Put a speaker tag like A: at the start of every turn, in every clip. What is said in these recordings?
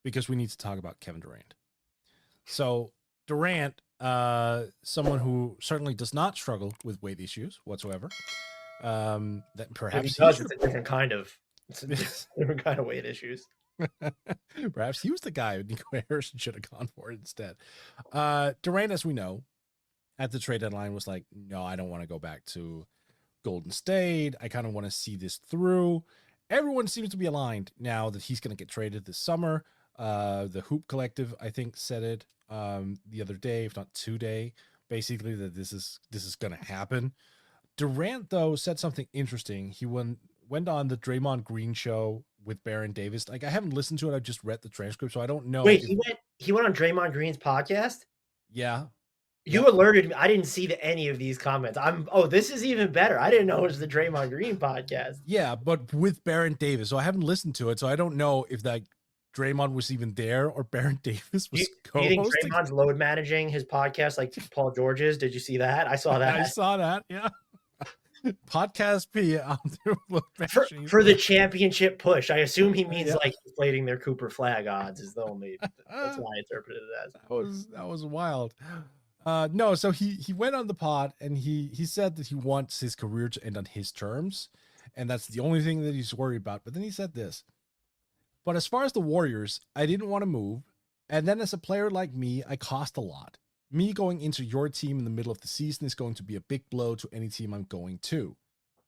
A: because we need to talk about Kevin Durant. So Durant, someone who certainly does not struggle with weight issues whatsoever. That perhaps
B: if he does, it's a different kind of weight issues.
A: Perhaps he was the guy Nico Harrison should have gone for instead. Durant, as we know, at the trade deadline was like, no, I don't want to go back to Golden State. I kind of want to see this through. Everyone seems to be aligned now that he's going to get traded this summer. The Hoop Collective, I think, said it the other day, if not today, basically that this is going to happen. Durant, though, said something interesting. He went on the Draymond Green show with Baron Davis. Like, I haven't listened to it. I just read the transcript, so I don't know.
B: Wait, he went on Draymond Green's podcast?
A: Yeah.
B: You alerted me. I didn't see any of these comments. This is even better. I didn't know it was the Draymond Green podcast.
A: Yeah, but with Baron Davis. So I haven't listened to it, so I don't know if that Draymond was even there or Baron Davis was
B: co-hosting. Do you think Draymond's load managing his podcast like Paul George's? Did you see that? I saw that.
A: I saw that, yeah. Podcast P
B: for the championship push. I assume he means like inflating their Cooper Flag odds is the only that's why I interpreted it as.
A: That was wild. No, so he went on the pod and he said that he wants his career to end on his terms, and that's the only thing that he's worried about. But then he said this. But as far as the Warriors, I didn't want to move, and then as a player like me, I cost a lot. Me going into your team in the middle of the season is going to be a big blow to any team I'm going to.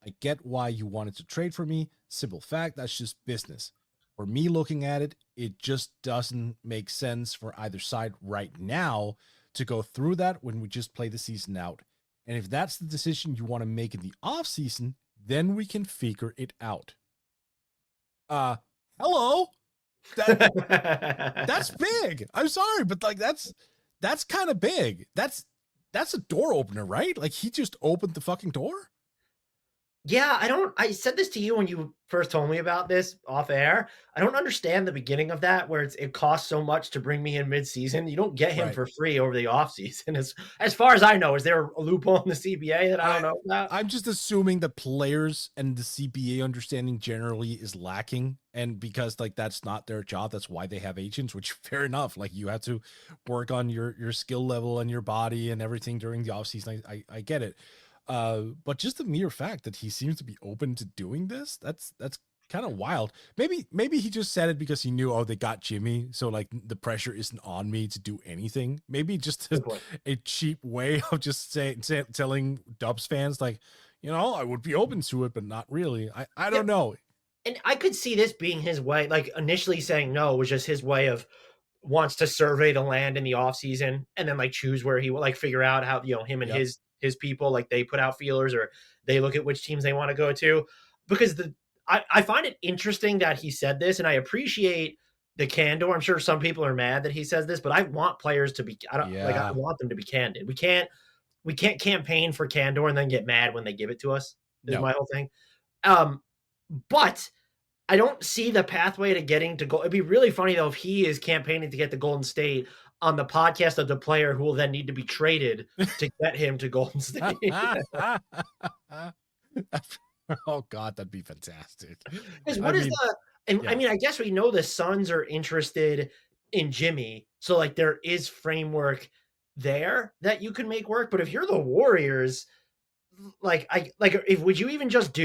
A: I get why you wanted to trade for me. Simple fact, that's just business. For me looking at it, it just doesn't make sense for either side right now to go through that when we just play the season out. And if that's the decision you want to make in the offseason, then we can figure it out. Hello? That's big. I'm sorry, but like that's kind of big. That's a door opener, right? Like he just opened the fucking door.
B: Yeah, I said this to you when you first told me about this off air. I don't understand the beginning of that where it costs so much to bring me in mid-season. You don't get him for free over the offseason. As far as I know, is there a loophole in the CBA that I don't know about?
A: I'm just assuming the players and the CBA understanding generally is lacking. And because like that's not their job, that's why they have agents, which fair enough. Like you have to work on your skill level and your body and everything during the offseason. I get it. But just the mere fact that he seems to be open to doing this, that's kind of wild. Maybe he just said it because he knew, they got Jimmy, so like the pressure isn't on me to do anything. Maybe just a cheap way of just telling Dubs fans like, I would be open to it, but not really. I don't know.
B: And I could see this being his way. Like initially saying no was just his way of wants to survey the land in the offseason and then like choose where he will like figure out how, him and his people, like they put out feelers or they look at which teams they want to go to, because I find it interesting that he said this, and I appreciate the candor. I'm sure some people are mad that he says this, but I want players to be, I want them to be candid. We can't campaign for candor and then get mad when they give it to us is my whole thing. But I don't see the pathway to getting to goal. It'd be really funny though if he is campaigning to get to Golden State on the podcast of the player who will then need to be traded to get him to Golden State.
A: Oh God, that'd be fantastic.
B: Because I guess we know the Suns are interested in Jimmy, so like there is framework there that you can make work. But if you're the Warriors, would you even just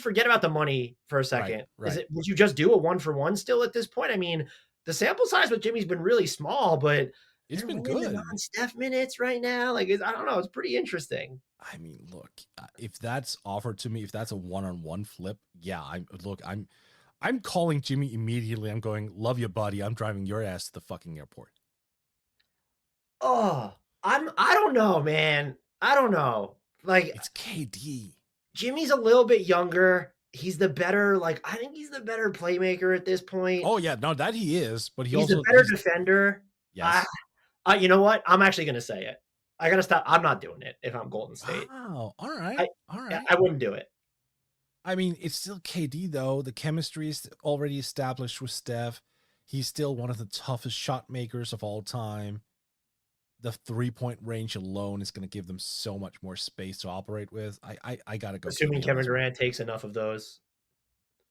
B: forget about the money for a second?
A: Right.
B: Would you just do a 1-for-1 still at this point? I mean, the sample size with Jimmy's been really small, but
A: it's been good.
B: Non-Steph minutes right now. Like, I don't know. It's pretty interesting.
A: I mean, look, if that's offered to me, if that's a one-on-one flip, yeah, I'm calling Jimmy immediately. I'm going, love you, buddy. I'm driving your ass to the fucking airport.
B: Oh, I don't know, man. I don't know. Like,
A: it's KD.
B: Jimmy's a little bit younger. He's the better, I think he's the better playmaker at this point.
A: Oh yeah, no, that he is, but he's
B: a better defender.
A: Yes.
B: You know what? I'm actually going to say it. I got to stop. I'm not doing it if I'm Golden State.
A: Oh, all right.
B: I wouldn't do it.
A: I mean, it's still KD though. The chemistry is already established with Steph. He's still one of the toughest shot makers of all time. The 3-point range alone is going to give them so much more space to operate with. I got to go.
B: Assuming Kevin Durant takes enough of those.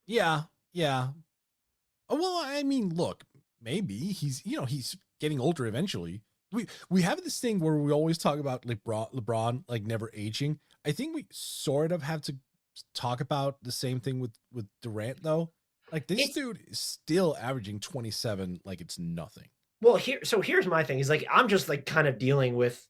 A: Yeah. Well, I mean, look, maybe he's getting older eventually. We have this thing where we always talk about LeBron like never aging. I think we sort of have to talk about the same thing with Durant though. Like this
B: It's
A: dude is still averaging 27 like it's nothing.
B: well here. So here's my thing: is like I'm just like kind of dealing with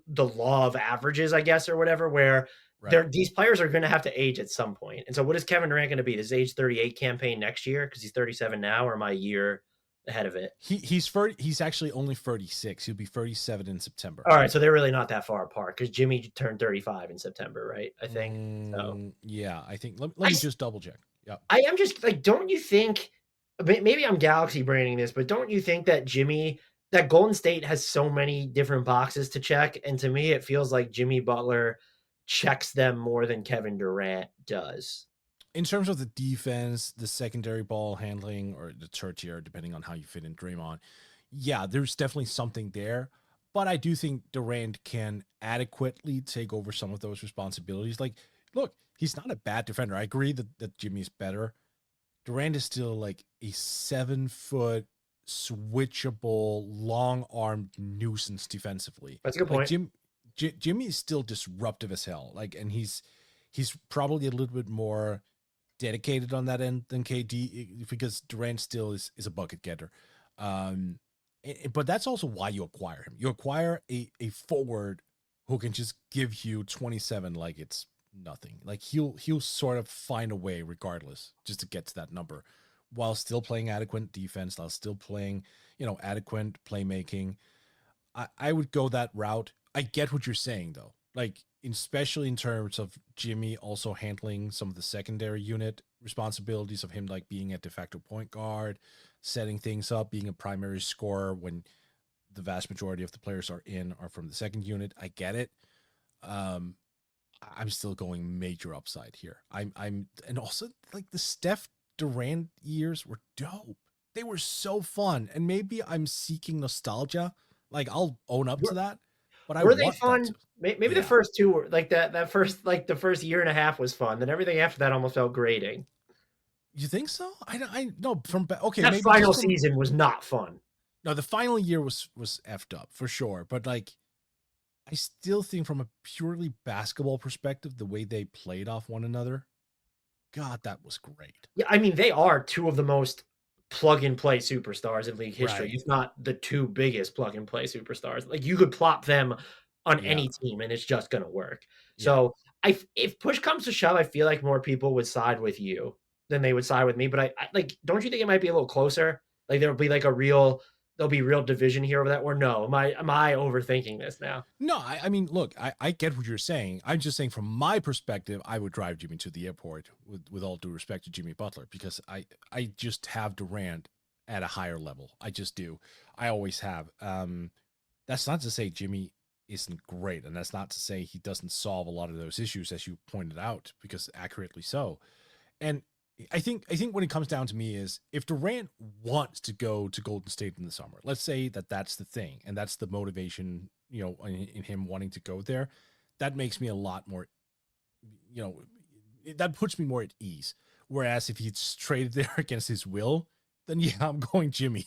B: the law of averages, I guess, or whatever. Where
A: Right.
B: these players are going to have to age at some point. And so, what is Kevin Durant going to be? This age 38 campaign next year because he's 37 now, or am I a year ahead of it?
A: He's actually only 36. He'll be 37 in September.
B: All right, so they're really not that far apart because Jimmy turned 35 in September, right? I think so.
A: Yeah, I think
B: I
A: let me just double check. Yeah.
B: I am just like, don't you think? Maybe I'm galaxy braining this, but don't you think that that Golden State has so many different boxes to check, and to me, it feels like Jimmy Butler checks them more than Kevin Durant does.
A: In terms of the defense, the secondary ball handling, or the tertiary, depending on how you fit in Draymond, yeah, there's definitely something there. But I do think Durant can adequately take over some of those responsibilities. Like, look, he's not a bad defender. I agree that Jimmy's better. Durant is still like a 7 foot switchable, long armed nuisance defensively.
B: That's a good
A: Like
B: point.
A: Jimmy is still disruptive as hell. Like, and he's probably a little bit more dedicated on that end than KD because Durant still is a bucket getter. But that's also why you acquire him. You acquire a forward who can just give you 27 like it's nothing. Like he'll sort of find a way regardless just to get to that number while still playing adequate defense, while still playing, adequate playmaking. I would go that route. I get what you're saying though. Like especially in terms of Jimmy also handling some of the secondary unit responsibilities of him like being a de facto point guard, setting things up, being a primary scorer when the vast majority of the players are from the second unit. I get it. I'm still going major upside here. And also like the Steph Durant years were dope. They were so fun. And maybe I'm seeking nostalgia. Like I'll own up to that, but I
B: Were they
A: want that
B: fun?
A: to.
B: Maybe the
A: Yeah.
B: first two were like that first like the first year and a half was fun. Then everything after that almost felt grating.
A: You think so? I no from okay,
B: That
A: maybe just
B: final
A: from
B: season was not fun.
A: no, the final year was effed up for sure. But like I still think from a purely basketball perspective, the way they played off one another, God, that was great.
B: Yeah, I mean, they are two of the most plug and play superstars in league history,
A: Right.
B: if not the two biggest plug and play superstars. Like you could plop them on
A: Yeah.
B: any team and it's just going to work.
A: Yeah.
B: So, if push comes to shove, I feel like more people would side with you than they would side with me, but I like don't you think it might be a little closer? Like there'll be like there'll be real division here over that or no? Am I overthinking this now?
A: No, I mean, look, I get what you're saying. I'm just saying from my perspective, I would drive Jimmy to the airport with all due respect to Jimmy Butler because I just have Durant at a higher level. I just do. I always have. That's not to say Jimmy isn't great, and that's not to say he doesn't solve a lot of those issues as you pointed out, because accurately so. And I think when it comes down to me is if Durant wants to go to Golden State in the summer, let's say that's the thing and that's the motivation, in him wanting to go there, that makes me a lot more, you know, that puts me more at ease. Whereas if he's traded there against his will, then yeah, I'm going Jimmy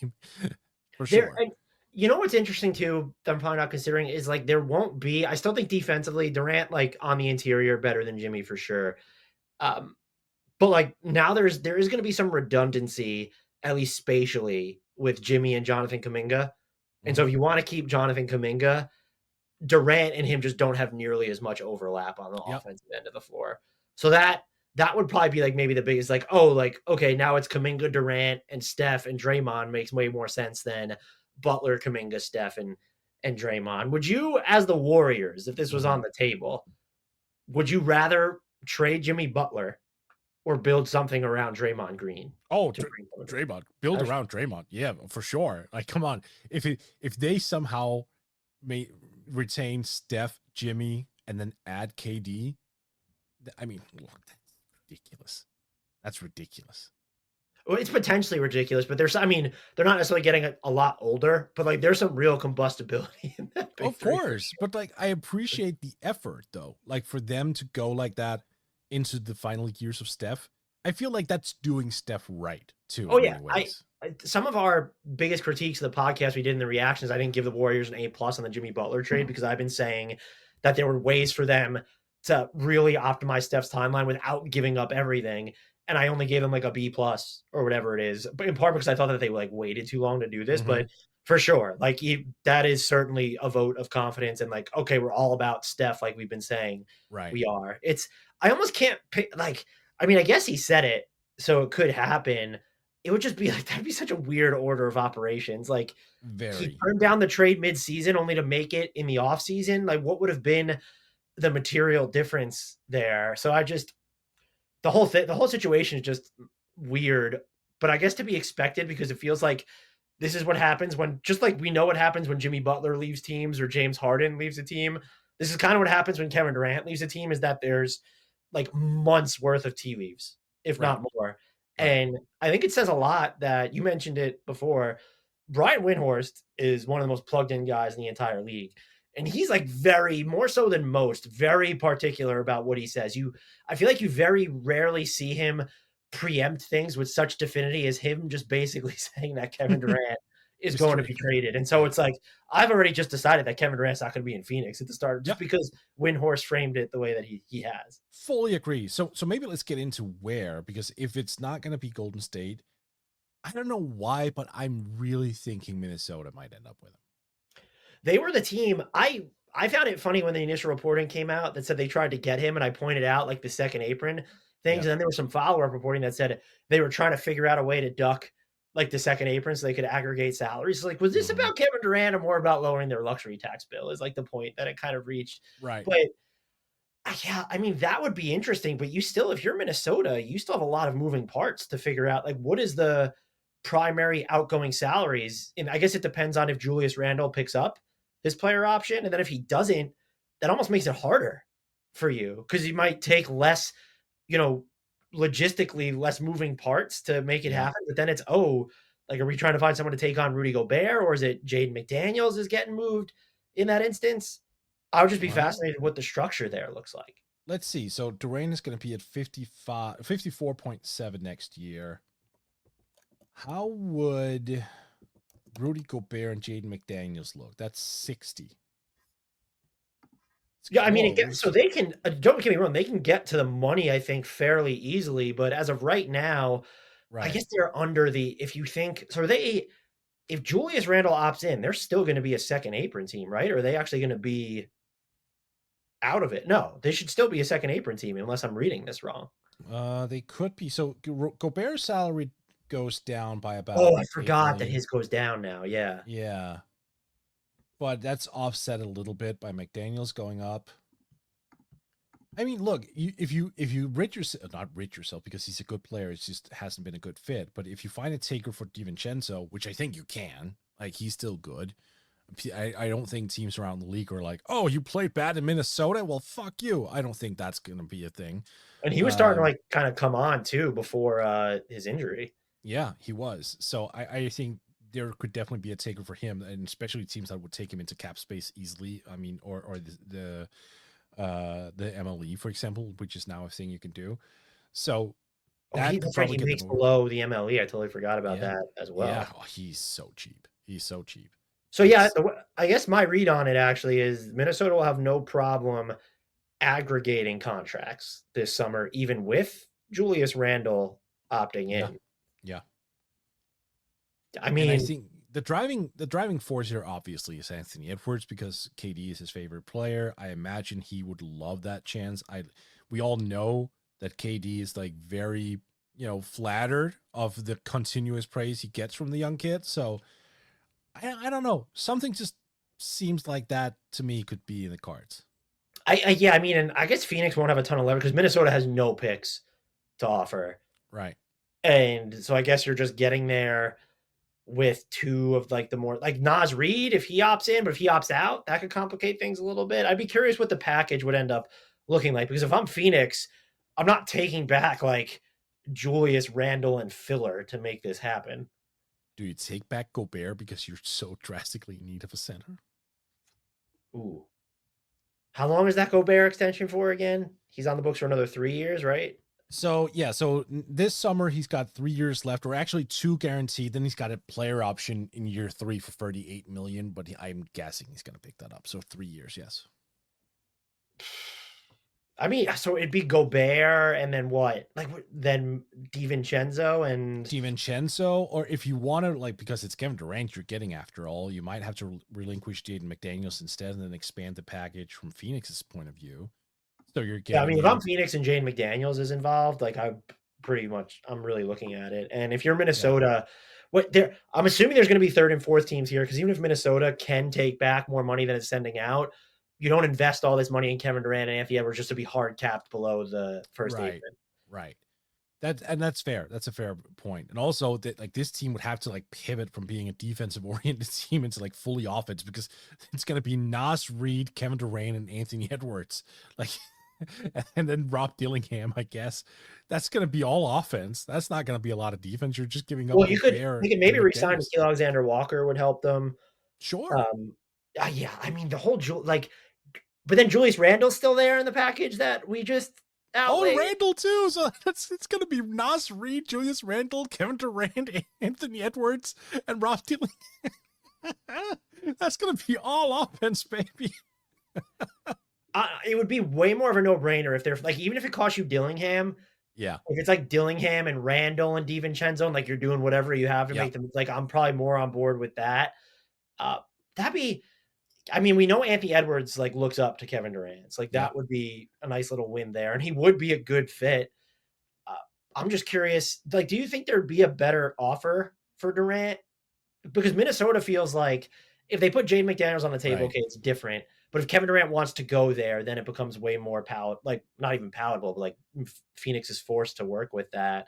A: for
B: There,
A: sure.
B: and you know what's interesting too that I'm probably not considering is like there won't be. I still think defensively, Durant like on the interior better than Jimmy for sure. Um, but like now there is going to be some redundancy at least spatially with Jimmy and Jonathan Kaminga. And so
A: Mhm.
B: if you want to keep Jonathan Kaminga, Durant and him just don't have nearly as much overlap on the
A: Yep.
B: offensive end of the floor. So that would probably be like maybe the biggest like, oh, like, okay, now it's Kaminga, Durant, and Steph and Draymond makes way more sense than Butler, Kaminga, Steph, and Draymond. Would you, as the Warriors, if this was
A: Mhm.
B: on the table, would you rather trade Jimmy Butler or build something around Draymond Green
A: Oh,
B: to bring him?
A: Draymond, build around Draymond. Yeah, for sure. Like, come on. If they somehow may retain Steph, Jimmy, and then add KD, I mean, look, that's ridiculous. That's ridiculous.
B: Well, it's potentially ridiculous, but I mean, they're not necessarily getting a lot older, but like there's some real combustibility in that big
A: Of
B: three for
A: course, but like I appreciate the effort though. Like for them to go like that into the final years of Steph, I feel like that's doing Steph right too
B: Oh
A: in
B: yeah,
A: many
B: I
A: ways.
B: some of our biggest critiques of the podcast we did in the reactions, I didn't give the Warriors an A+ on the Jimmy Butler trade because I've been saying that there were ways for them to really optimize Steph's timeline without giving up everything. And I only gave them like a B+ or whatever it is, but in part because I thought that they like waited too long to do this.
A: Mm-hmm.
B: But for sure, like that is certainly a vote of confidence and like, okay, we're all about Steph, like we've been saying
A: Right.
B: we are. I almost can't pick, like, I mean, I guess he said it, so it could happen. It would just be like that'd be such a weird order of operations. Like he
A: Very.
B: turned down the trade mid-season only to make it in the offseason. Like what would have been the material difference there? So the whole situation is just weird, but I guess to be expected because it feels like this is what happens when, just like we know what happens when Jimmy Butler leaves teams or James Harden leaves a team. This is kind of what happens when Kevin Durant leaves a team, is that there's like months worth of tea leaves, if
A: Right.
B: not more.
A: Right.
B: And I think it says a lot that you mentioned it before. Brian Windhorst is one of the most plugged in guys in the entire league. And he's like very, more so than most, very particular about what he says. I feel like you very rarely see him preempt things with such definity as him just basically saying that Kevin Durant is
A: It's
B: going to
A: true.
B: be traded. And so
A: Right.
B: it's like, I've already just decided that Kevin Durant's not going to be in Phoenix at the start just
A: Yep.
B: because Windhorst framed it the way that he has.
A: Fully agree. So maybe let's get into where, because if it's not going to be Golden State, I don't know why, but I'm really thinking Minnesota might end up with him.
B: They were the team. I found it funny when the initial reporting came out that said they tried to get him, and I pointed out like the second apron things,
A: Yep.
B: and then there was some follow-up reporting that said they were trying to figure out a way to duck like the second apron so they could aggregate salaries. Like, was this
A: Mm-hmm.
B: about Kevin Durant or more about lowering their luxury tax bill? Is like the point that it kind of reached.
A: Right.
B: But yeah, I mean that would be interesting. But you still, if you're Minnesota, you still have a lot of moving parts to figure out. Like, what is the primary outgoing salaries? And I guess it depends on if Julius Randle picks up his player option. And then if he doesn't, that almost makes it harder for you because you might take less, you know, logistically less moving parts to make it
A: Yeah.
B: happen. But then it's, oh, like, are we trying to find someone to take on Rudy Gobert, or is it Jaden McDaniels is getting moved in that instance? I would just be
A: Well,
B: fascinated what the structure there looks like.
A: let's see. So Durant is going to be at 54.7 next year. How would Rudy Gobert and Jaden McDaniels look? That's 60. It's
B: Yeah, I mean, so
A: close.
B: they can, don't get me wrong, they can get to the money, I think, fairly easily. But as of right now, I
A: Right.
B: guess they're under the, if you think, so if Julius Randle opts in, they're still going to be a second apron team, right? Or are they actually going to be out of it? No, they should still be a second apron team unless I'm reading this wrong.
A: They could be. So Gobert's salary goes down by about
B: Oh, I
A: eight
B: forgot that
A: million.
B: his goes down now. Yeah.
A: Yeah, but that's offset a little bit by McDaniel's going up. I mean, look, if you rid yourself, not rid yourself because he's a good player, it just hasn't been a good fit. But if you find a taker for DiVincenzo, which I think you can, like he's still good. I don't think teams around the league are like, oh, you played bad in Minnesota. Well, fuck you. I don't think that's gonna be a thing.
B: And he was starting to
A: Um,
B: like kind of come on too before his injury.
A: yeah, he was. So I think there could definitely be a taker for him, and especially teams that would take him into cap space easily. I mean, or the MLE, for example, which is now a thing you can do. So
B: Oh,
A: that could
B: that's right.
A: probably
B: He
A: get
B: makes
A: them over.
B: below the MLE. I totally forgot about
A: Yeah.
B: that as
A: Yeah.
B: well.
A: Oh, he's so cheap. He's so cheap.
B: So yeah,
A: It's
B: I guess my read on it actually is Minnesota will have no problem aggregating contracts this summer, even with Julius Randle opting
A: yeah.
B: in.
A: Yeah.
B: I
A: And I
B: mean,
A: think the driving force here obviously is Anthony Edwards because KD is his favorite player. I imagine he would love that chance. We all know that KD is like very, flattered of the continuous praise he gets from the young kid. So I don't know. Something just seems like that to me could be in the cards.
B: yeah, I mean, and I guess Phoenix won't have a ton of leverage because Minnesota has no picks to offer,
A: Right.
B: and so I guess you're just getting there with two of like the more like Nas Reed if he opts in, but if he opts out, that could complicate things a little bit. I'd be curious what the package would end up looking like because if I'm Phoenix, I'm not taking back like Julius Randle and filler to make this happen.
A: Do you take back Gobert because you're so drastically in need of a center?
B: Ooh. How long is that Gobert extension for again? He's on the books for another 3 years, right?
A: So yeah, so this summer he's got 3 years left, or actually 2 guaranteed. Then he's got a player option in year 3 for 38 million, but I'm guessing he's going to pick that up. So 3 years, yes.
B: I mean, so it'd be Gobert and then what? Like then DiVincenzo and
A: DiVincenzo, or if you want to, like, because it's Kevin Durant you're getting after all, you might have to relinquish Jaden McDaniels instead, and then expand the package from Phoenix's point of view. So you're
B: yeah, I
A: getting
B: mean, if I'm Phoenix and Jaden McDaniels is involved, like I'm really looking at it. And if you're Minnesota, I'm assuming there's going to be third and fourth teams here because even if Minnesota can take back more money than it's sending out, you don't invest all this money in Kevin Durant and Anthony Edwards just to be hard capped below the first
A: right,
B: eight.
A: right. That's fair. That's a fair point. And also that like this team would have to like pivot from being a defensive oriented team into like fully offense, because it's going to be Nas Reed, Kevin Durant, and Anthony Edwards. Like, and then Rob Dillingham, I guess. That's going to be all offense. That's not going to be a lot of defense. You're just giving up.
B: Well, you could maybe resign Nickeil Alexander-Walker would help them.
A: Sure.
B: Yeah, I mean the whole like, but then Julius Randle's still there in the package that we just outlaid.
A: Oh, Randle too. So it's going to be Nas Reed, Julius Randle, Kevin Durant, Anthony Edwards, and Rob Dillingham. That's going to be all offense, baby.
B: It would be way more of a no-brainer if they're like, even if it costs you Dillingham.
A: Yeah.
B: If it's like Dillingham and Randall and DiVincenzo, and like you're doing whatever you have to make them, like I'm probably more on board with that. That'd be, I mean, we know Anthony Edwards like looks up to Kevin Durant. It's like that would be a nice little win there, and he would be a good fit. I'm just curious, like, do you think there'd be a better offer for Durant? Because Minnesota feels like if they put Jaden McDaniels on the table, okay, it's different. But if Kevin Durant wants to go there, then it becomes way more like not even palatable, but like Phoenix is forced to work with that.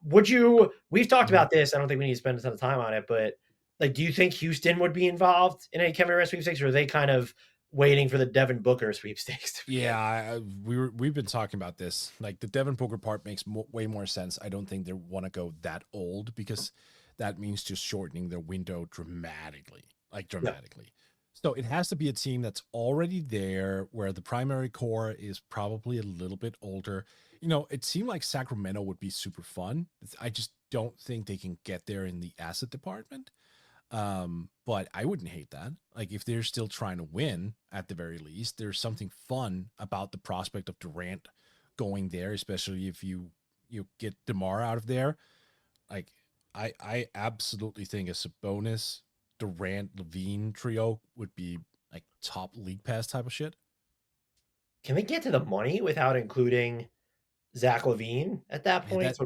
B: We've talked about this. I don't think we need to spend a ton of time on it, but like, do you think Houston would be involved in any Kevin Durant sweepstakes, or are they kind of waiting for the Devin Booker sweepstakes?
A: We've been talking about this. Like the Devin Booker part makes way more sense. I don't think they want to go that old, because that means just shortening their window dramatically. So it has to be a team that's already there, where the primary core is probably a little bit older. You know, it seemed like Sacramento would be super fun. I just don't think they can get there in the asset department. But I wouldn't hate that. Like if they're still trying to win, at the very least, there's something fun about the prospect of Durant going there, especially if you get DeMar out of there. Like I absolutely think a Sabonis, Durant, Levine trio would be like top league pass type of shit.
B: Can they get to the money without including Zach LaVine at that point?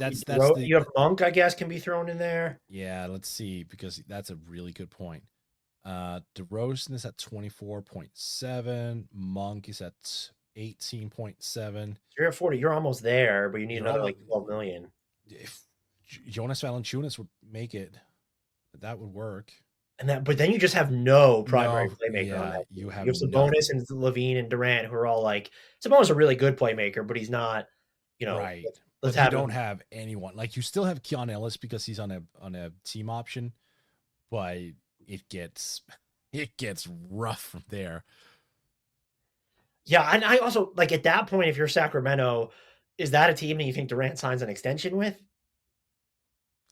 B: You have Monk, I guess, can be thrown in there.
A: Yeah, let's see, because that's a really good point. DeRozan is at 24.7. Monk is at 18.7.
B: You're at 40. You're almost there, but you need another like 12 million.
A: If Jonas Valanciunas would make it, that would work.
B: But then you just have no primary playmaker on that. You have Sabonis and Levine and Durant, who are all like, Sabonis is a really good playmaker, but he's not,
A: right. You don't have anyone. Like you still have Keon Ellis because he's on a team option, but it gets rough from there.
B: Yeah, and I also like at that point, if you're Sacramento, is that a team that you think Durant signs an extension with?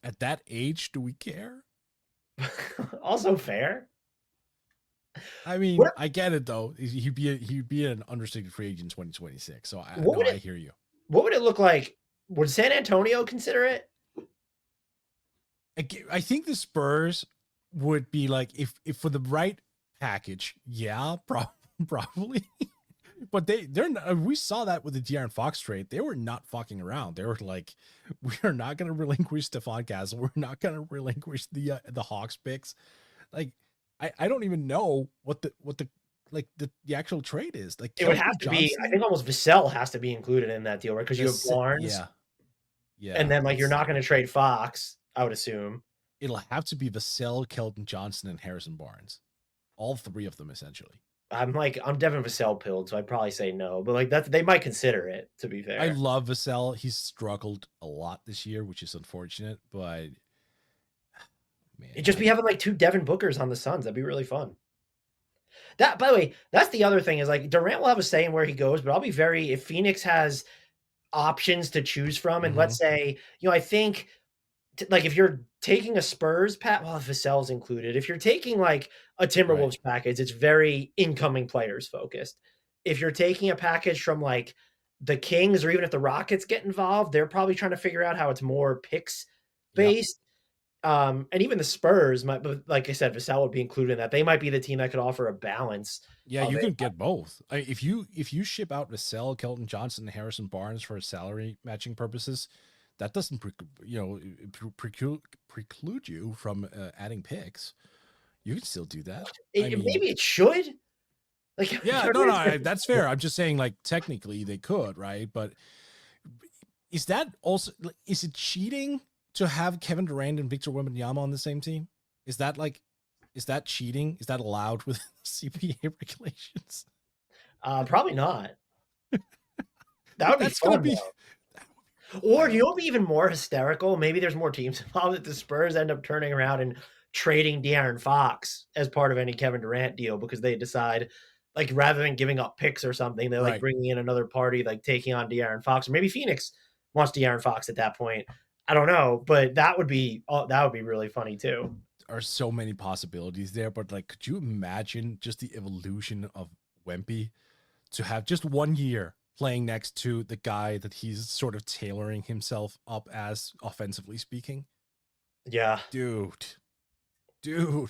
A: At that age, do we care?
B: Also fair.
A: I mean, I get it though. He'd be an unrestricted free agent in 2026. So I hear you.
B: What would it look like? Would San Antonio consider it?
A: I think the Spurs would be like, if for the right package, yeah, probably. But they're not, we saw that with the De'Aaron Fox trade. They were not fucking around. They were like, we are not going to relinquish Stephon Castle. We're not going to relinquish the Hawks picks. Like, I don't even know what the actual trade is. Like,
B: it would have to be. I think almost Vassell has to be included in that deal, right? Because you have Barnes.
A: Yeah.
B: And then like you're not going to trade Fox, I would assume.
A: It'll have to be Vassell, Keldon Johnson, and Harrison Barnes. All three of them, essentially.
B: I'm Devin Vassell pilled, so I'd probably say no. But like they might consider it, to be fair.
A: I love Vassell. He's struggled a lot this year, which is unfortunate. But
B: man, it'd just be having like two Devin Bookers on the Suns. That'd be really fun. That, by the way, that's the other thing is like Durant will have a say in where he goes, but I'll be if Phoenix has options to choose from. And let's say, I think like if you're taking a Spurs well, if Vassell's included, if you're taking like a
A: Right.
B: Timberwolves package, it's very incoming players focused. If you're taking a package from like the Kings or even if the Rockets get involved, they're probably trying to figure out how it's more picks
A: Yep.
B: based. And even the Spurs might, but like I said, Vassell would be included in that. They might be the team that could offer a balance
A: Yeah,
B: of
A: you
B: it.
A: can get both. If you ship out Vassell, Kelton Johnson, and Harrison Barnes for salary matching purposes, that doesn't preclude you from adding picks. You can still do that. I mean,
B: Maybe it should. Like,
A: yeah, no, that's fair. I'm just saying, like, technically they could, right? But is that also is it cheating to have Kevin Durant and Victor Wembanyama on the same team? Is that cheating? Is that allowed with CPA regulations?
B: Probably not. That would be
A: That's gonna
B: fun
A: be
B: though. Or you
A: wild.
B: know what would be even more hysterical? Maybe there's more teams involved that the Spurs end up turning around and trading De'Aaron Fox as part of any Kevin Durant deal because they decide, like, rather than giving up picks or something, they're like
A: Right.
B: bringing in another party, like taking on De'Aaron Fox, or maybe Phoenix wants De'Aaron Fox at that point. I don't know, but that would be really funny too.
A: Are so many possibilities there, but like, could you imagine just the evolution of Wemby to have just 1 year playing next to the guy that he's sort of tailoring himself up as, offensively speaking?
B: Yeah.
A: Dude.
B: Do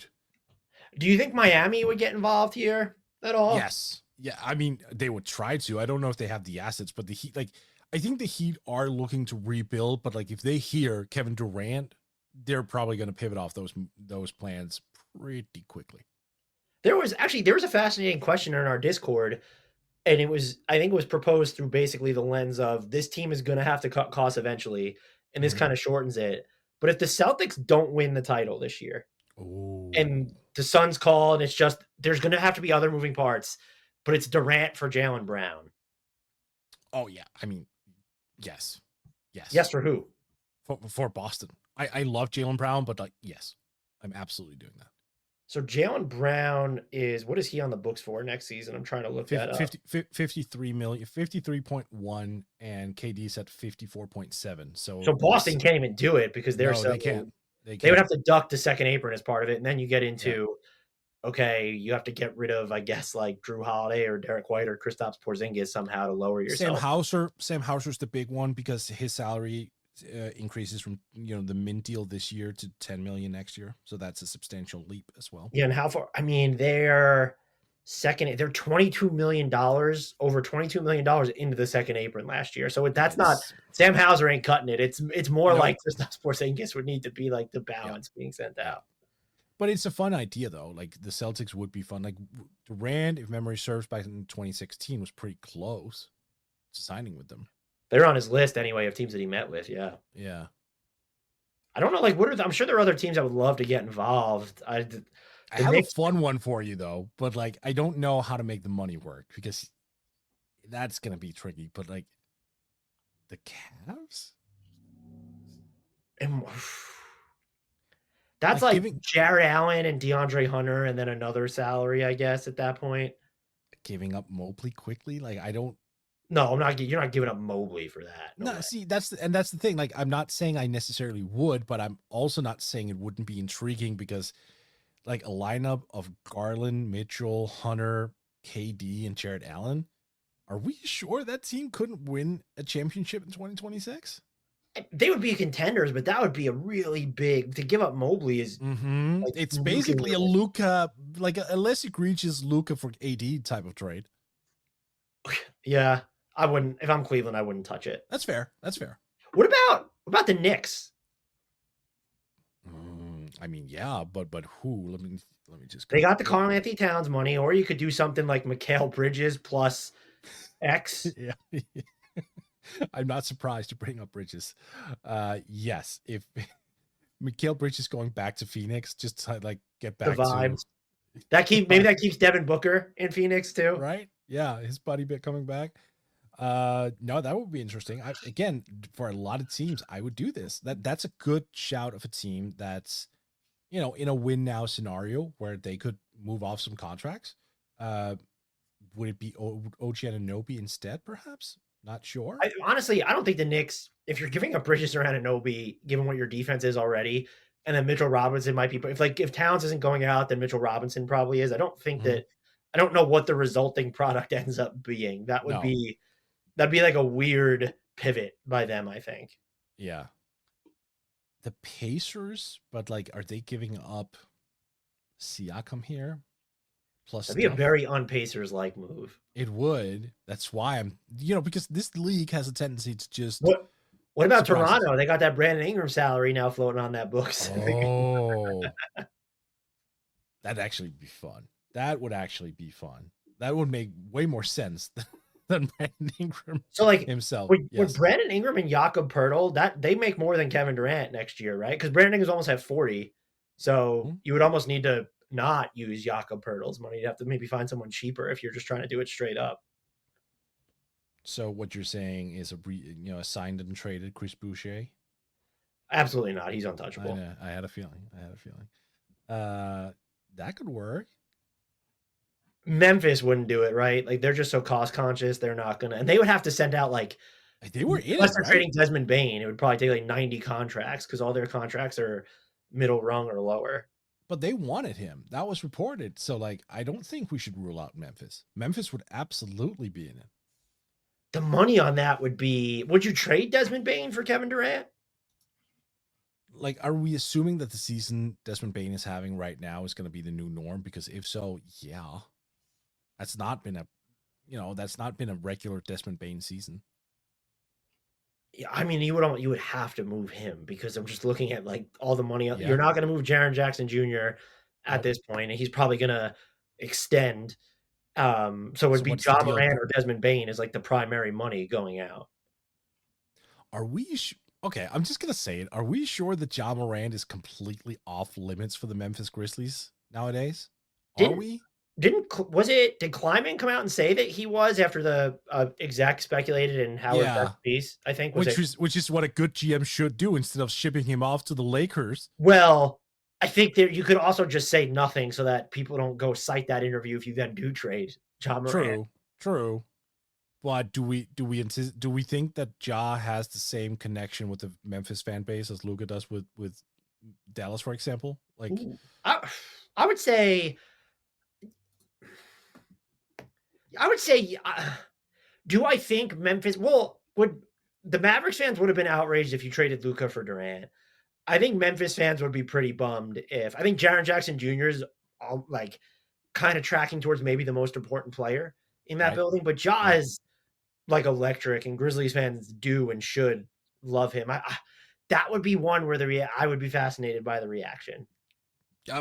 B: you think Miami would get involved here at all?
A: Yes. Yeah. I mean, they would try to. I don't know if they have the assets, but the Heat, like, I think the Heat are looking to rebuild, but like, if they hear Kevin Durant, they're probably going to pivot off those plans pretty quickly.
B: There was a fascinating question in our Discord, and I think it was proposed through basically the lens of this team is going to have to cut costs eventually, and this kind of shortens it. But if the Celtics don't win the title this year,
A: Oh.
B: and the Suns call, and it's just there's going to have to be other moving parts, but it's Durant for Jaylen Brown.
A: Oh yeah. I mean, yes.
B: Yes, for who?
A: For Boston. I love Jaylen Brown, but like, yes, I'm absolutely doing that.
B: So Jaylen Brown what is he on the books for next season? I'm trying to look that up.
A: 53 million, 53.1, and KD's at 54.7.
B: So Boston can't even do it because they're
A: no,
B: so
A: they can't.
B: They would have to duck the second apron as part of it, and then you get into
A: Yeah.
B: okay, you have to get rid of, I guess, like Drew Holiday or Derek White or Kristaps Porzingis somehow to lower yourself.
A: Sam Hauser's the big one because his salary increases from the mint deal this year to 10 million next year, so that's a substantial leap as well.
B: Yeah, and how far? I mean, they're $22 million, over $22 million into the second apron last year. So that's not Sam Hauser ain't cutting it. It's more like Kristaps Porzingis would need to be like the balance being sent out.
A: But it's a fun idea though. Like the Celtics would be fun. Like Durant, if memory serves, back in 2016 was pretty close to signing with them.
B: They're on his list anyway of teams that he met with. Yeah.
A: Yeah.
B: I don't know. Like, I'm sure there are other teams that would love to get involved.
A: I have a fun one for you though, but like I don't know how to make the money work because that's gonna be tricky. But like the Cavs,
B: and that's like Jared Allen and DeAndre Hunter, and then another salary, I guess, at that point.
A: Giving up Mobley quickly, like I don't.
B: No, I'm not. You're not giving up Mobley for that.
A: No, see, that's the thing. Like, I'm not saying I necessarily would, but I'm also not saying it wouldn't be intriguing because, like, a lineup of Garland, Mitchell, Hunter, KD, and Jared Allen. Are we sure that team couldn't win a championship in 2026?
B: They would be contenders, but that would be a really big to give up Mobley is.
A: Like, it's basically a Luka, like a less egregious Luka for AD type of trade.
B: Yeah. I wouldn't. If I'm Cleveland, I wouldn't touch it.
A: That's fair.
B: What about the Knicks?
A: I mean, yeah, but who? Let me just.
B: They got the Karl-Anthony Towns money, or you could do something like Mikal Bridges plus X.
A: Yeah. I'm not surprised you bring up Bridges. Yes, if Mikal Bridges going back to Phoenix, just to like get back
B: the vibes. Maybe that keeps Devin Booker in Phoenix too.
A: Right? Yeah, his buddy bit coming back. No, that would be interesting. Again, for a lot of teams, I would do this. That's a good shout of a team that's, in a win now scenario where they could move off some contracts. Would it be OG Anunoby instead, perhaps? Not sure.
B: Honestly, I don't think the Knicks, if you're giving up Bridges around Anunoby, given what your defense is already, and then Mitchell Robinson might be, if Towns isn't going out, then Mitchell Robinson probably is. I don't think
A: Mhm.
B: that. I don't know what the resulting product ends up being.
A: No.
B: That'd be like a weird pivot by them, I think.
A: Yeah. The Pacers, but like, are they giving up Siakam here? Plus
B: That'd be a
A: stuff.
B: very un-Pacers like move.
A: It would. That's why I'm, because this league has a tendency to just.
B: What about
A: surprise us.
B: Toronto? They got that Brandon Ingram salary now floating on that books.
A: Oh, that'd actually be fun. That would actually be fun. That would make way more sense than Brandon Ingram
B: So like
A: himself.
B: with Brandon Ingram and Jakob Poeltl, that they make more than Kevin Durant next year, right? Because Brandon Ingram's almost at 40. So
A: Mhm.
B: you would almost need to not use Jakob Poeltl's money. You'd have to maybe find someone cheaper if you're just trying to do it straight up.
A: So what you're saying is a signed and traded Chris Boucher?
B: Absolutely not. He's
A: I
B: untouchable.
A: know. I had a feeling. That could work.
B: Memphis wouldn't do it, right? Like they're just so cost conscious. They're not gonna, and they would have to send out like,
A: They were in
B: unless
A: it,
B: they're
A: right?
B: trading Desmond Bain, it would probably take like 90 contracts because all their contracts are middle rung or lower.
A: But they wanted him. That was reported. So like, I don't think we should rule out Memphis. Memphis would absolutely be in it.
B: The money on that would be, would you trade Desmond Bain for Kevin Durant?
A: Like, are we assuming that the season Desmond Bain is having right now is going to be the new norm? Because if so, yeah, that's not been a regular Desmond Bain season.
B: Yeah, I mean, you would have to move him because I'm just looking at like all the money.
A: Yeah.
B: You're not going to move Jaren Jackson Jr. at this point, and he's probably going to extend. So it would be
A: what's the
B: Ja
A: deal?
B: Morant or Desmond Bain is like the primary money going out.
A: Are we okay? I'm just gonna say it. Are we sure that Ja Morant is completely off limits for the Memphis Grizzlies nowadays? Are
B: Didn't
A: we?
B: did Kleiman come out and say that he was after the exec speculated in Howard
A: Yeah.
B: piece? I think
A: Which is what a good GM should do instead of shipping him off to the Lakers.
B: Well, I think that you could also just say nothing so that people don't go cite that interview if you then do trade Ja Morant.
A: True. But do we think that Ja has the same connection with the Memphis fan base as Luka does with Dallas, for example? Like,
B: Ooh, I would say, do I think Memphis? Well, would the Mavericks fans would have been outraged if you traded Luka for Durant? I think Memphis fans would be pretty bummed if I think Jaren Jackson Jr. is like kind of tracking towards maybe the most important player in that
A: right?
B: building, but Ja
A: Right.
B: is like electric, and Grizzlies fans do and should love him. That would be one where I would be fascinated by the reaction.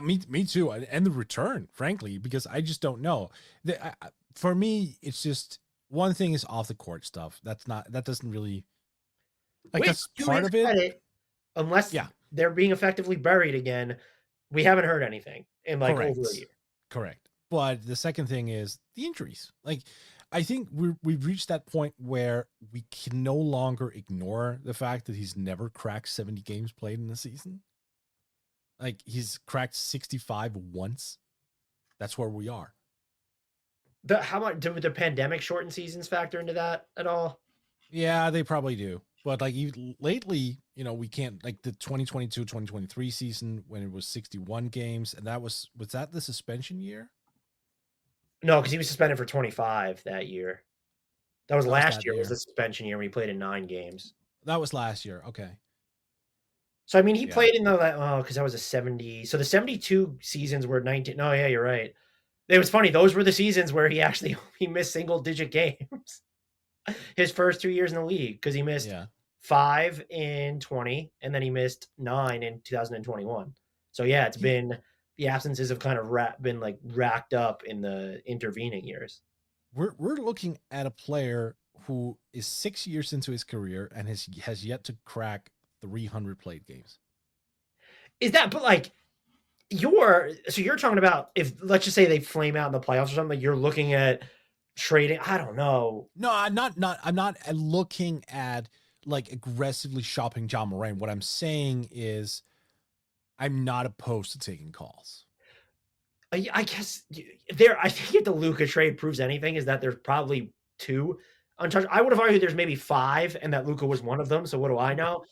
A: Me too, and the return, frankly, because I just don't know. For me, it's just one thing is off the court stuff. That doesn't really like
B: Which,
A: that's
B: to
A: part
B: his
A: of it.
B: credit, unless
A: Yeah,
B: they're being effectively buried again, we haven't heard anything in like over a year.
A: Correct. But the second thing is the injuries. Like, I think we've reached that point where we can no longer ignore the fact that he's never cracked 70 games played in a season. Like, he's cracked 65 once. That's where we are.
B: How much do the pandemic shortened seasons factor into that at all?
A: Yeah, they probably do. But like lately, we can't, like the 2022-2023 season when it was 61 games, and was that the suspension year?
B: No, because he was suspended for 25 that year. That was last
A: that
B: year.
A: year.
B: Was the suspension year when he played in 9 games.
A: That was last year. Okay.
B: So I mean, he played in because that was a 70. So the 72 seasons were 19. No, yeah, you're right. It was funny. Those were the seasons where he missed single digit games. His first 2 years in the league because he missed 5 in 20 and then he missed 9 in 2021. So yeah, it's been the absences have kind of been like racked up in the intervening years.
A: We're looking at a player who is 6 years into his career and has yet to crack 300 played games.
B: Is that, but like you're talking about if let's just say they flame out in the playoffs or something, you're looking at trading. I don't know.
A: No, I'm not looking at like aggressively shopping Ja Morant. What I'm saying is I'm not opposed to taking calls.
B: I guess I think if the Luka trade proves anything is that there's probably two. untouched. I would have argued there's maybe 5 and that Luka was one of them, so what do I know?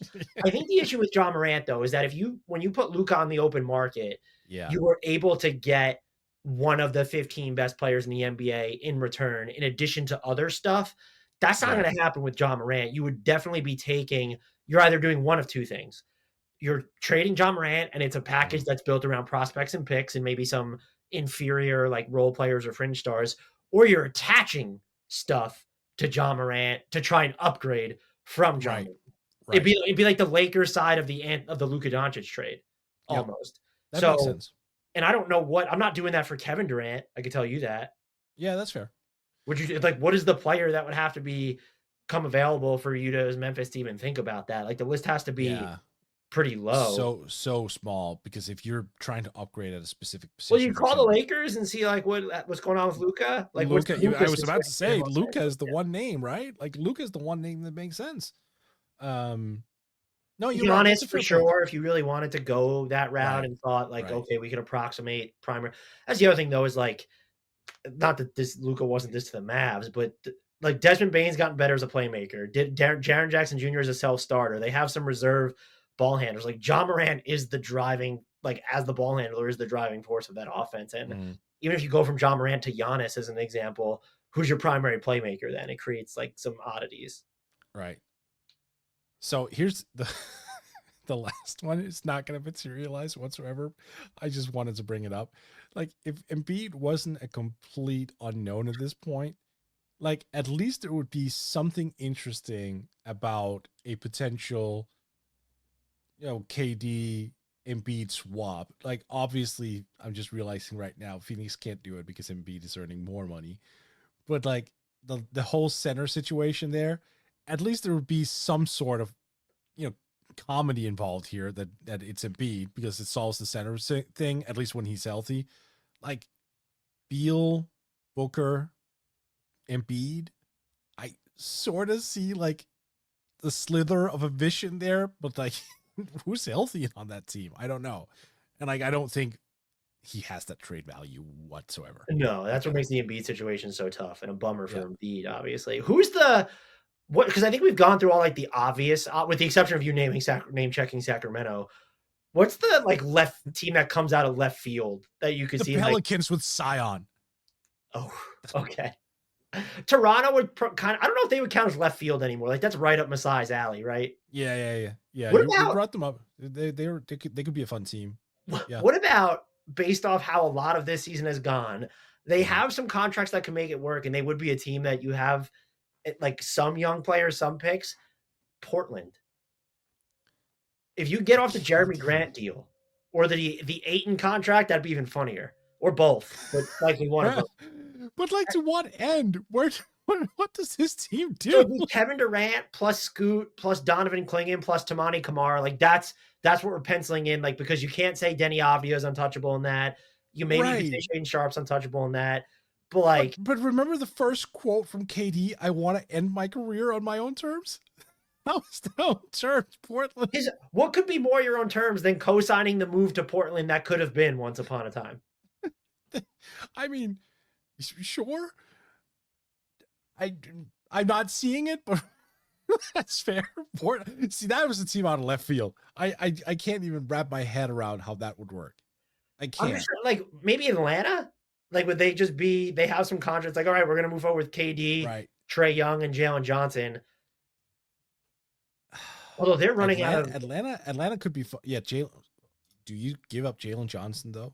B: I think the issue with John Morant, though, is that when you put Luka on the open market,
A: Yeah.
B: you were able to get one of the 15 best players in the NBA in return, in addition to other stuff. That's not
A: Right.
B: gonna happen with John Morant. You would definitely be you're either doing one of 2 things. You're trading John Morant, and it's a package that's built around prospects and picks and maybe some inferior, like, role players or fringe stars, or you're attaching stuff to John Morant to try and upgrade from John
A: Right.
B: Morant.
A: Right.
B: It'd be like the Lakers side of the Luka Doncic trade,
A: Yep.
B: almost.
A: That makes
B: So,
A: sense.
B: and I don't know I'm not doing that for Kevin Durant, I can tell you that.
A: Yeah, that's fair.
B: Would you like, what is the player that would have to come available for you to, as Memphis, to even think about that? Like, the list has to be
A: Yeah.
B: pretty low.
A: So small, because if you're trying to upgrade at a specific
B: Well,
A: position,
B: you
A: for
B: call the
A: example,
B: Lakers and see, like, what's going on with Luka? Like, what's
A: Luka, I
B: Luka's
A: was about to
B: situation in
A: say
B: Los
A: Luka
B: Angeles?
A: is the one name, right? Like Luka is the one name that makes sense. No, you're right. That's a
B: Giannis, for
A: fair point.
B: sure, if you really wanted to go that route
A: Right.
B: and thought, like,
A: Right.
B: okay, we can approximate primer. That's the other thing, though, is like, not that this Luka wasn't this to the Mavs, but like, Desmond Bane's gotten better as a playmaker. Jaren Jackson Jr. is a self starter. They have some reserve ball handlers. Like, John Morant is the driving, like, as the ball handler, is the driving force of that offense. And even if you go from John Morant to Giannis as an example, who's your primary playmaker? Then it creates like some oddities.
A: Right. So here's the the last one. It's not going to materialize whatsoever. I just wanted to bring it up. Like, if Embiid wasn't a complete unknown at this point, like, at least there would be something interesting about a potential, KD Embiid swap. Like, obviously, I'm just realizing right now Phoenix can't do it because Embiid is earning more money. But like the whole center situation there, at least there would be some sort of, comedy involved here, that it's Embiid, because it solves the center thing, at least when he's healthy. Like, Beal, Booker, Embiid, I sort of see like the slither of a vision there, but like, who's healthy on that team? I don't know. And like, I don't think he has that trade value whatsoever.
B: No, that's
A: Like,
B: what
A: at
B: makes
A: all.
B: the Embiid situation so tough and a bummer
A: Yeah.
B: for Embiid, obviously. Who's the what? Because I think we've gone through all like the obvious, with the exception of you name checking Sacramento. What's the like left team that comes out of left field that you could
A: The
B: see like,
A: Pelicans with Sion.
B: oh, okay. Toronto would kind of, I don't know if they would count as left field anymore. Like, that's right up Masai's alley, right?
A: Yeah.
B: What
A: You
B: about
A: brought them up. They could be a fun team. Yeah.
B: what about, based off how a lot of this season has gone, they
A: Mhm.
B: have some contracts that can make it work, and they would be a team that you have, like, some young players, some picks. Portland. If you get off the Jeremy
A: KD.
B: Grant deal or the Ayton contract, that'd be even funnier. Or both, but likely one of them.
A: But like, to what end? What does this team
B: So
A: do?
B: it'd be Kevin Durant plus Scoot plus Donovan Clingan plus Tamani Kamara. Like, that's what we're penciling in. Like, because you can't say Denny Avdija is untouchable in that. You maybe could say
A: Right.
B: Shaden Sharp's untouchable in that. But like,
A: But remember the first quote from KD, "I want to end my career on my own terms." That was their own terms, Portland.
B: what could be more your own terms than co-signing the move to Portland that could have been once upon a time?
A: I mean, sure. I I'm not seeing it, but that's fair. See, that was a team out of left field. I can't even wrap my head around how that would work. I
B: I'm
A: can't.
B: just like, maybe Atlanta. Like, would they just be? They have some contracts. Like, all right, we're gonna move forward with KD,
A: Right.
B: Trae Young, and Jalen Johnson. Although they're running out of,
A: Atlanta could be. Yeah, Jalen. Do you give up Jalen Johnson though?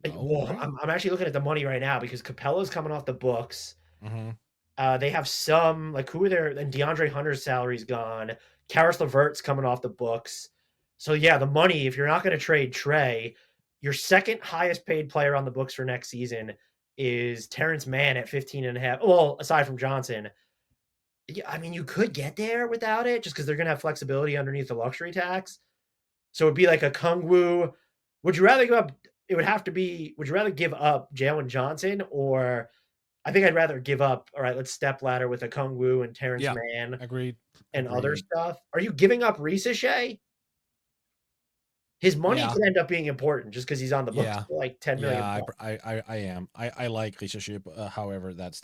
B: like,
A: No,
B: well,
A: right?
B: I'm actually looking at the money right now because Capella's coming off the books.
A: Mm-hmm.
B: They have some, like, who are there? And DeAndre Hunter's salary's gone. Karis LeVert's coming off the books. So yeah, the money. If you're not going to trade Trae, your second highest paid player on the books for next season is Terrence Mann at 15 and a half. Well, aside from Johnson, yeah, I mean, you could get there without it just because they're going to have flexibility underneath the luxury tax. So it'd be like a Kungwu. Would you rather give up? It would have to be. Would you rather give up Jalen Johnson, or I think I'd rather give up. All right, let's step ladder with a Kungwu and Terrence
A: Yeah.
B: Mann
A: Agreed.
B: and other
A: Agreed.
B: stuff. Are you giving up Risache? His money
A: Yeah.
B: could end up being important just because he's on the books
A: Yeah.
B: for like 10 million
A: Yeah.
B: bucks.
A: I am. I like Risha Ship. However, that's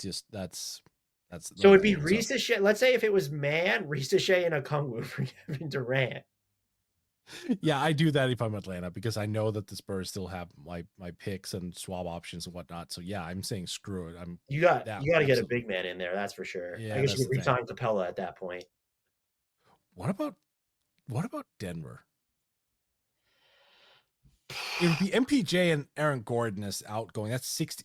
A: That's
B: So
A: the
B: it'd be
A: thing. So
B: Risa. Let's say if it was Man, Risa Shea, and Okongwu for Kevin Durant.
A: yeah, I do that if I'm Atlanta because I know that the Spurs still have my picks and swap options and whatnot. So yeah, I'm saying screw it. I'm
B: You got
A: that
B: you got to get a
A: absolutely.
B: big man in there. That's for sure. I
A: Yeah,
B: guess
A: that's
B: you
A: the
B: could
A: thing.
B: resign Capella at that point.
A: What about Denver? It would be MPJ and Aaron Gordon as outgoing. That's 60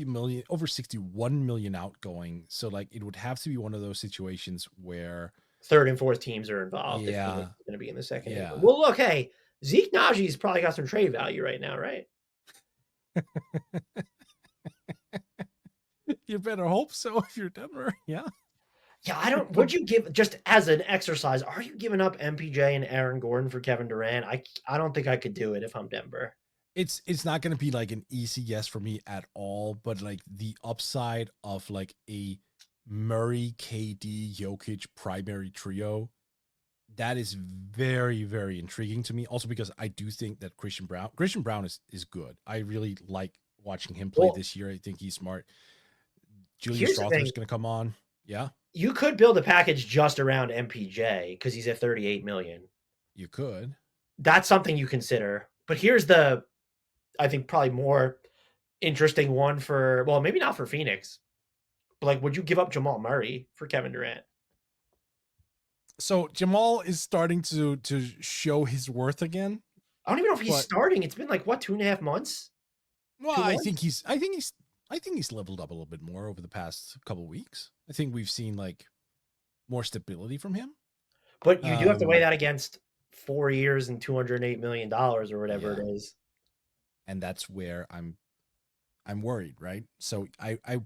A: million, over 61 million outgoing. So like it would have to be one of those situations where
B: Third and fourth teams are involved if Phoenix
A: yeah,
B: is going to be in the second inning.
A: yeah.
B: Well, look, hey, Zeke Najee's probably got some trade value right now, right?
A: You better hope so if you're Denver. Yeah.
B: Yeah, I don't. Would you give just as an exercise? Are you giving up MPJ and Aaron Gordon for Kevin Durant? I don't think I could do it if I'm Denver.
A: It's not going to be like an easy yes for me at all, but like the upside of like a Murray, KD, Jokic primary trio, that is very, very intriguing to me. Also because I do think that Christian Brown is good. I really like watching him play
B: Well,
A: this year. I think he's smart. Julian
B: here's the
A: Strother
B: thing:
A: is going to come on. Yeah,
B: you could build a package just around MPJ because he's at 38 million.
A: you could.
B: That's something you consider. But here's the, I think, probably more interesting one for, well, maybe not for Phoenix, but like, would you give up Jamal Murray for Kevin Durant?
A: So Jamal is starting to show his worth again.
B: I don't even know if he's
A: But
B: starting. It's been like what, 2.5 months?
A: well,
B: 2 months?
A: I think he's leveled up a little bit more over the past couple weeks. I think we've seen like more stability from him.
B: But you do have to weigh that against 4 years and $208 million or whatever
A: Yeah,
B: it is.
A: and that's where I'm worried, right? So I
B: Are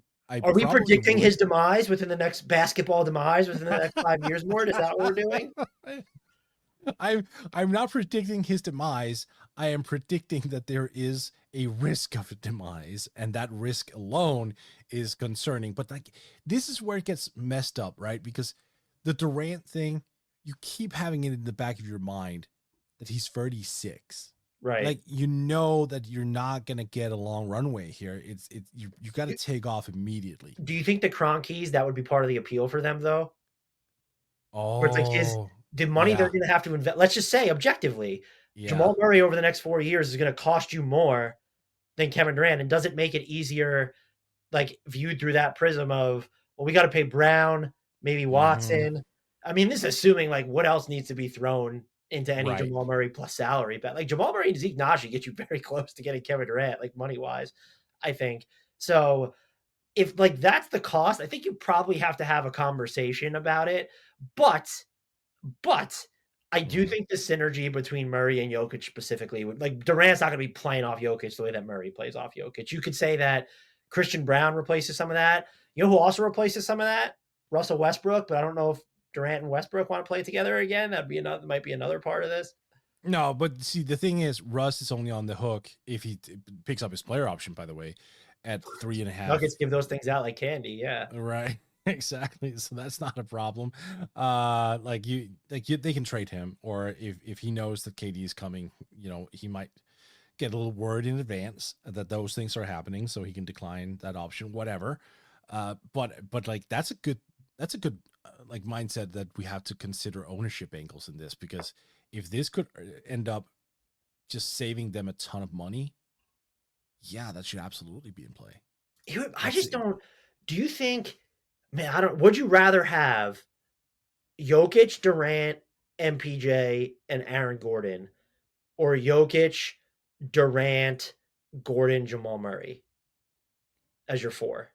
B: we
A: probably
B: predicting his
A: would.
B: demise within the next basketball demise within the next 5 years, Mort? Is that what we're doing?
A: I'm not predicting his demise. I am predicting that there is a risk of a demise, and that risk alone is concerning. But like this is where it gets messed up, right? Because the Durant thing, you keep having it in the back of your mind that he's 36.
B: Right.
A: Like you know that you're not gonna get a long runway here. You got to take off immediately.
B: Do you think the Kroenkes, that would be part of the appeal for them, though? Where it's like
A: Oh,
B: the money they're
A: yeah,
B: going to have to invest. Let's just say objectively,
A: yeah.
B: Jamal Murray over the next 4 years is going to cost you more than Kevin Durant, and does it make it easier, like viewed through that prism of, well, we got to pay Brown, maybe
A: Mm-hmm.
B: Watson. I mean, this is assuming like what else needs to be thrown into any
A: Right.
B: Jamal Murray plus salary, but like Jamal Murray and Zeke Naji get you very close to getting Kevin Durant, like money wise, I think. So if like that's the cost, I think you probably have to have a conversation about it. But but I do
A: Mm.
B: think the synergy between Murray and Jokic specifically would, like, Durant's not going to be playing off Jokic the way that Murray plays off Jokic. You could say that Christian Brown replaces some of that. You know who also replaces some of that? Russell Westbrook, but I don't know if Durant and Westbrook want to play together again. Might be another part of this.
A: No, but see, the thing is, Russ is only on the hook if he picks up his player option. By the way, at 3.5.
B: Nuggets give those things out like candy. Yeah.
A: Right. Exactly. So that's not a problem. They can trade him, or if he knows that KD is coming, he might get a little word in advance that those things are happening, so he can decline that option. Whatever. But like that's a good like mindset that we have to consider ownership angles in this, because if this could end up just saving them a ton of money, yeah, that should absolutely be in play.
B: I
A: That's
B: just don't. Do you think, man, I don't, would you rather have Jokic, Durant, MPJ, and Aaron Gordon, or Jokic, Durant, Gordon, Jamal Murray as your four?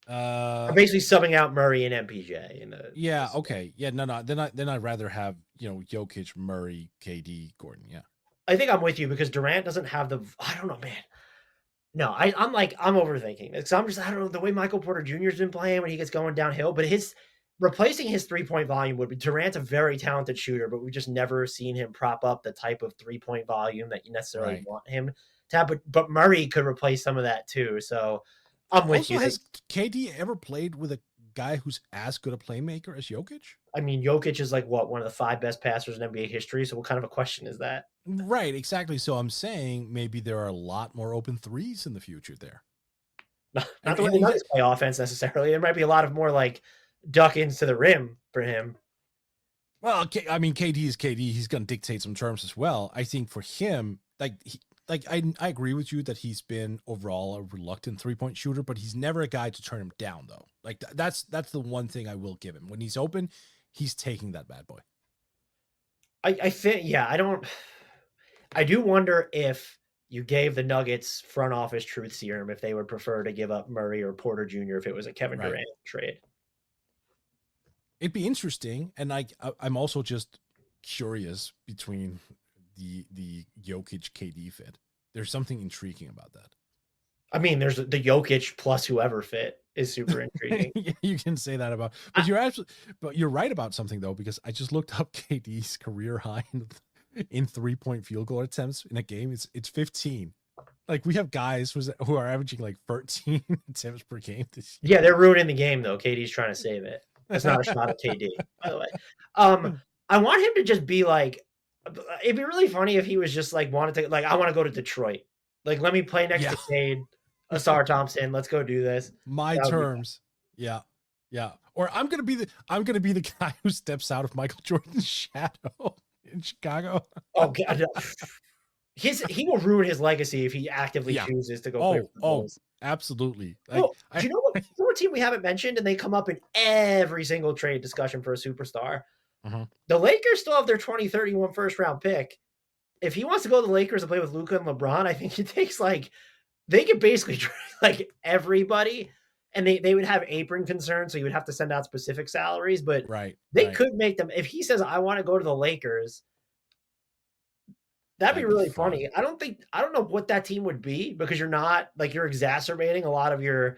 B: I'm
A: uh
B: basically subbing out Murray and MPJ in
A: yeah, okay. Yeah, no. Then I'd rather have, Jokic, Murray, KD, Gordon. Yeah.
B: I think I'm with you because Durant doesn't have the. I don't know, man. No, I'm overthinking this. I don't know the way Michael Porter Jr.'s been playing when he gets going downhill, but his replacing his 3-point volume would be, Durant's a very talented shooter, but we've just never seen him prop up the type of 3-point volume that you necessarily
A: Right.
B: want him to have. But Murray could replace some of that too. So I'm with
A: Also,
B: you.
A: has KD ever played with a guy who's as good a playmaker as Jokic?
B: I mean, Jokic is like what, one of the 5 best passers in NBA history. So what kind of a question is that?
A: Right, exactly. So I'm saying maybe there are a lot more open threes in the future there.
B: Not the way the Nuggets play offense necessarily. There might be a lot of more like duck into the rim for him.
A: Well, I mean, KD is KD. He's going to dictate some terms as well. I think for him, I agree with you that he's been overall a reluctant 3-point shooter, but he's never a guy to turn him down though. Like that's the one thing I will give him. When he's open, he's taking that bad boy.
B: I think, yeah, I do wonder if you gave the Nuggets front office truth serum, if they would prefer to give up Murray or Porter Jr. if it was a Kevin Durant trade.
A: It'd be interesting, and I'm also just curious between the Jokic KD fit. There's something intriguing about that.
B: I mean, there's the Jokic plus whoever fit is super intriguing.
A: You can say that about, but you're right about something though, because I just looked up KD's career high in 3-point field goal attempts in a game. It's 15. Like we have guys who are averaging like 13 attempts per game this
B: year. Yeah, they're ruining the game though. KD's trying to save it. It's not a shot at KD, by the way. I want him to just be like, it'd be really funny if he was just like wanted to, like, I want to go to Detroit. Like, let me play next to Cade, Asar Thompson. Let's go do this.
A: My terms. Yeah. Or I'm gonna be the guy who steps out of Michael Jordan's shadow in Chicago.
B: Oh God. He will ruin his legacy if he actively chooses to go play for the Bulls.
A: Absolutely.
B: Like, do you know what team we haven't mentioned, and they come up in every single trade discussion for a superstar? The Lakers still have their 2031 first round pick. If he wants to go to the Lakers and play with Luka and LeBron, I think it takes they could basically trade everybody, and they would have apron concerns, so you would have to send out specific salaries, but they could make them. If he says, I want to go to the Lakers, that'd be really funny. I don't know what that team would be, because you're exacerbating a lot of your,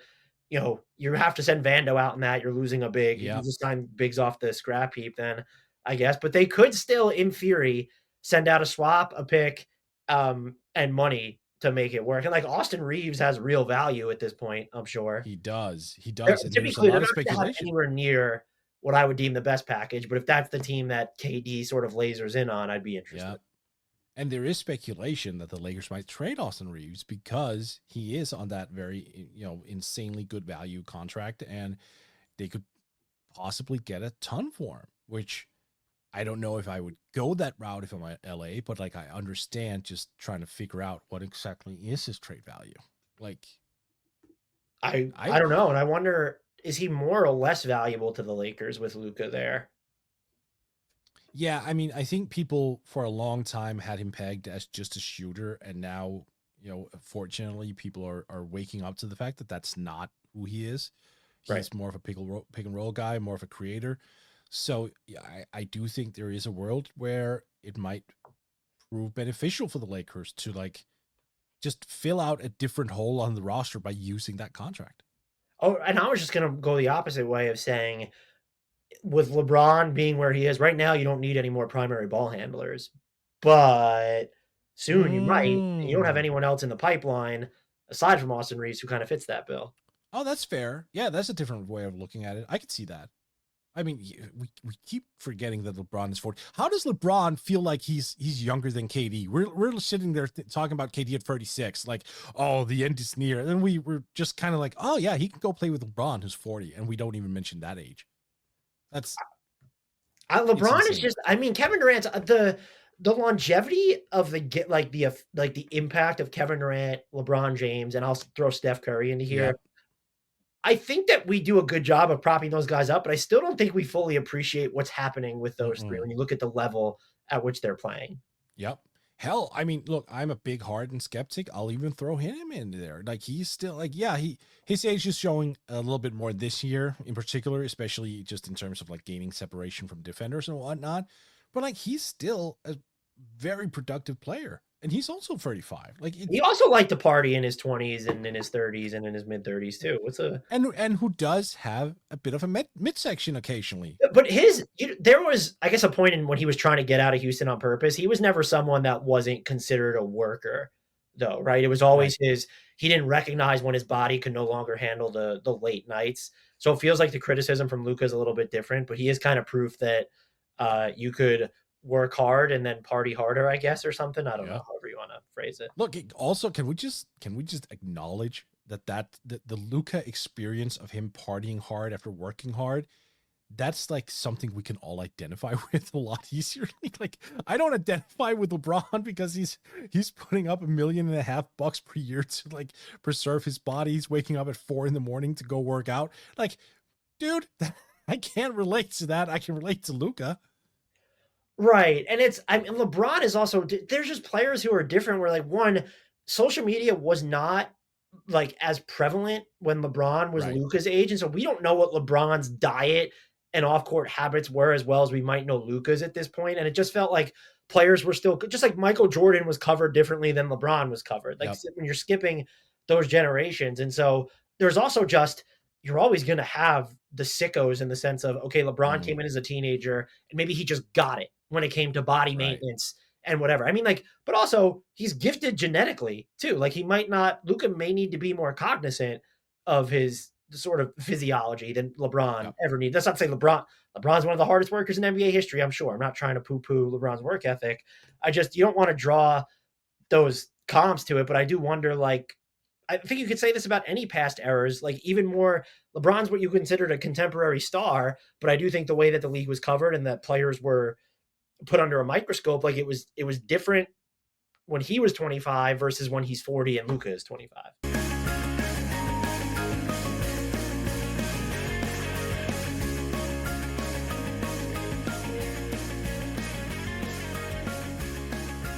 B: you have to send Vando out in that. You're losing a big. You just sign bigs off the scrap heap then, I guess. But they could still, in theory, send out a swap, a pick, and money to make it work. And like Austin Reeves has real value at this point, I'm sure.
A: He does.
B: Typically, they're not anywhere near what I would deem the best package. But if that's the team that KD sort of lasers in on, I'd be interested.
A: Yeah. And there is speculation that the Lakers might trade Austin Reeves because he is on that very, insanely good value contract, and they could possibly get a ton for him, which I don't know if I would go that route if I'm at LA, but like, I understand just trying to figure out what exactly is his trade value. Like,
B: I don't know. And I wonder, is he more or less valuable to the Lakers with Luka there?
A: Yeah, I mean, I think people for a long time had him pegged as just a shooter, and now, fortunately, people are waking up to the fact that that's not who he is. He's more of a pick and roll guy, more of a creator. So yeah, I do think there is a world where it might prove beneficial for the Lakers to just fill out a different hole on the roster by using that contract.
B: Oh, and I was just going to go the opposite way of saying, with LeBron being where he is right now, you don't need any more primary ball handlers, but soon you might. You don't have anyone else in the pipeline aside from Austin Reeves who kind of fits that bill.
A: Oh, that's fair. Yeah, that's a different way of looking at it. I could see that. I mean, we keep forgetting that LeBron is 40. How does LeBron feel like he's younger than KD? We're sitting there talking about KD at 36, like, oh, the end is near. And then we're just kind of like, oh yeah, he can go play with LeBron who's 40, and we don't even mention that age. That's
B: LeBron is just. I mean, Kevin Durant's the longevity of the impact of Kevin Durant, LeBron James, and I'll throw Steph Curry into here. Yep. I think that we do a good job of propping those guys up, but I still don't think we fully appreciate what's happening with those three when you look at the level at which they're playing.
A: Yep. Hell, I mean, look, I'm a big Harden skeptic. I'll even throw him in there. Like, he's still his age is showing a little bit more this year in particular, especially just in terms of like gaining separation from defenders and whatnot. But like, he's still a very productive player. And he's also 35. Like,
B: he also liked to party in his 20s and in his 30s and in his mid 30s too.
A: And who does have a bit of a midsection occasionally.
B: But there was, I guess, a point in when he was trying to get out of Houston on purpose. He was never someone that wasn't considered a worker, though, right? It was always he didn't recognize when his body could no longer handle the late nights. So it feels like the criticism from Luka is a little bit different, but he is kind of proof that you could work hard and then party harder, I guess, or something. I don't know, however you want to phrase it.
A: Look, also, can we just acknowledge the Luka experience of him partying hard after working hard, that's like something we can all identify with a lot easier. Like I don't identify with LeBron because he's putting up $1.5 million per year to like preserve his body. He's waking up at 4 a.m. to go work out. Like, dude, I can't relate to that. I can relate to Luka.
B: Right. And I mean, LeBron is also, there's just players who are different where, like, one, social media was not like as prevalent when LeBron was
A: Right.
B: Luka's age. And so we don't know what LeBron's diet and off court habits were as well as we might know Luka's at this point. And it just felt like players were still just like Michael Jordan was covered differently than LeBron was covered. Like
A: Yep.
B: when you're skipping those generations. And so there's also just, you're always going to have the sickos in the sense of, okay, LeBron came in as a teenager and maybe he just got it when it came to body
A: Right.
B: maintenance and whatever. I mean, like, but also he's gifted genetically too. Like he might not, Luka may need to be more cognizant of his sort of physiology than LeBron
A: Yep.
B: ever needs. That's not to say LeBron's one of the hardest workers in NBA history, I'm sure. I'm not trying to poo-poo LeBron's work ethic. You don't want to draw those comps to it, but I do wonder, like, I think you could say this about any past eras, like even more, LeBron's what you considered a contemporary star, but I do think the way that the league was covered and that players were put under a microscope, like it was different when he was 25 versus when he's 40 and Luka is 25.